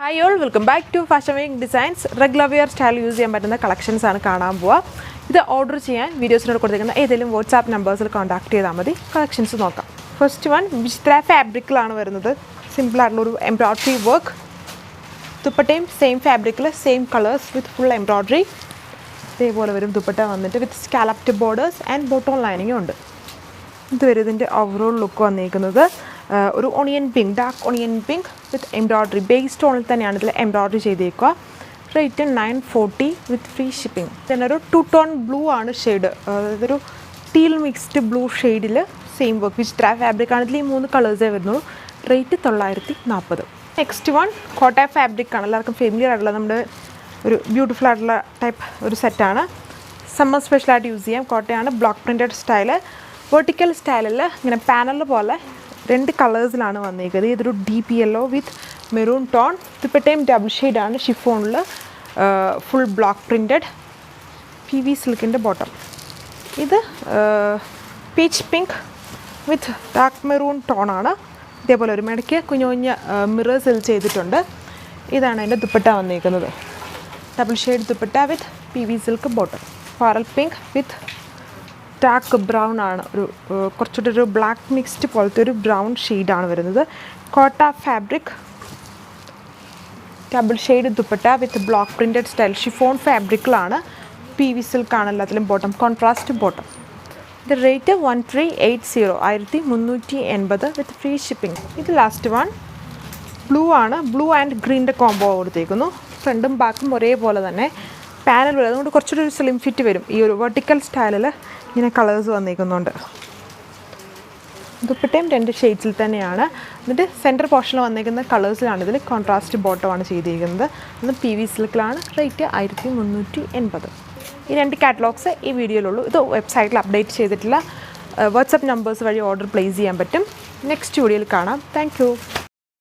Hi all, welcome back to Fashion Week Designs. Regular wear style use ചെയ്യാൻ പറ്റുന്ന collections ആണ് കാണാൻ പോവുക. ഇത് ഓർഡർ ചെയ്യാൻ വീഡിയോസിനോട് കൊടുത്തിരിക്കുന്ന ഏതെങ്കിലും വാട്സാപ്പ് നമ്പേഴ്സിൽ കോൺടാക്ട് ചെയ്താൽ മതി. കളക്ഷൻസ് നോക്കാം. ഫസ്റ്റ് വൺ വിചിത്ര ഫാബ്രിക്കിലാണ് വരുന്നത്. സിമ്പിൾ ആയിട്ടുള്ള ഒരു എംബ്രോയിഡറി വർക്ക്. ദുപ്പട്ടയും സെയിം ഫാബ്രിക്കിൽ same colours with full embroidery. ഇതേപോലെ വരും ദുപ്പട്ട വന്നിട്ട് with scalloped borders and bottom ലൈനിങ്ങും ഉണ്ട്. ഇത് വരും ഇതിൻ്റെ ഓവറോൾ ലുക്ക് വന്നിരിക്കുന്നത്. ഒരു onion pink, dark onion pink with embroidery base സ്റ്റോണിൽ തന്നെയാണ് ഇതിൽ എംബ്രോയിഡറി ചെയ്തേക്കുക. Rate 940 with free shipping. പിന്നെ ഒരു 2 ടോൺ ബ്ലൂ ആണ് ഷെയ്ഡ്, അതൊരു ടീൽ മിക്സ്ഡ് ബ്ലൂ ഷെയ്ഡിൽ സെയിം വർക്ക് വിചിത്ര ഫാബ്രിക് ആണ്. ഇതിൽ ഈ 3 കളേഴ്സേ വരുന്നുള്ളൂ. റേറ്റ് 940. നെക്സ്റ്റ് വൺ കോട്ട ഫാബ്രിക് ആണ്, എല്ലാവർക്കും ഫെമിലിയർ ആയിട്ടുള്ള നമ്മുടെ ഒരു ബ്യൂട്ടിഫുൾ ആയിട്ടുള്ള ടൈപ്പ് ഒരു സെറ്റാണ്. സമ്മർ സ്പെഷ്യലായിട്ട് യൂസ് ചെയ്യാം. കോട്ടയാണ്, ബ്ലോക്ക് പ്രിൻറ്റഡ് സ്റ്റൈല്. വെർട്ടിക്കൽ സ്റ്റൈലിൽ ഇങ്ങനെ പാനൽ പോലെ 2 കളേഴ്സിലാണ് വന്നിരിക്കുന്നത്. ഇതൊരു deep yellow with maroon tone. ദുപ്പട്ടയും ഡബിൾ ഷെയ്ഡാണ്, ഷിഫോണിൽ ഫുൾ ബ്ലോക്ക് പ്രിൻറ്റഡ് PV സിൽക്കിൻ്റെ ബോട്ടം. ഇത് peach pink with dark maroon ടോണാണ്. ഇതേപോലെ ഒരു ഇടയ്ക്ക് കുഞ്ഞു കുഞ്ഞ് മിറേഴ്സിൽ ചെയ്തിട്ടുണ്ട്. ഇതാണ് അതിൻ്റെ ദുപ്പട്ട വന്നിരിക്കുന്നത്. Double shade dupatta with PV silk bottom. Coral pink with dark brown ആണ്, ഒരു കുറച്ചുകൂടി ഒരു ബ്ലാക്ക് മിക്സ്ഡ് പോലത്തെ ഒരു ബ്രൗൺ ഷെയ്ഡാണ് വരുന്നത്. Kota fabric, double shade dupatta with block printed style. Chiffon ഫാബ്രിക്കിലാണ്, PV സിൽക്കാണ് എല്ലാത്തിലും ബോട്ടം, കോൺട്രാസ്റ്റ് ബോട്ടം. ഇത് റേറ്റ് 1380, 1380 വിത്ത് ഫ്രീ ഷിപ്പിംഗ്. ഇത് ലാസ്റ്റ് വൺ ബ്ലൂ ആണ്, ബ്ലൂ ആൻഡ് ഗ്രീൻ്റെ കോംബോ കൊടുത്തേക്കുന്നു. ഫ്രണ്ടും ബാക്കും ഒരേപോലെ തന്നെ പാനൽ വരും, അതുകൊണ്ട് കുറച്ചുകൂടി ഒരു സ്ലിം ഫിറ്റ് വരും. ഈ ഒരു വെർട്ടിക്കൽ സ്റ്റൈലിൽ ഇങ്ങനെ കളേഴ്സ് വന്നിരിക്കുന്നുണ്ട്. ദുപ്പട്ടയും 2 ഷെയ്ഡ്സിൽ തന്നെയാണ്. എന്നിട്ട് സെൻറ്റർ പോർഷനിൽ വന്നിരിക്കുന്ന കളേഴ്സിലാണ് ഇതിൽ കോൺട്രാസ്റ്റ് ബോട്ടമാണ് ചെയ്തിരിക്കുന്നത്. അത് PV സിൽക്കിലാണ്. റേറ്റ് 1380. ഈ 2 കാറ്റലോഗ്സ് ഈ വീഡിയോയിലുള്ളൂ. ഇത് വെബ്സൈറ്റിൽ അപ്ഡേറ്റ് ചെയ്തിട്ടില്ല. വാട്സപ്പ് നമ്പേഴ്സ് വഴി ഓർഡർ പ്ലേസ് ചെയ്യാൻ പറ്റും. നെക്സ്റ്റ് വീഡിയോയിൽ കാണാം. Thank you.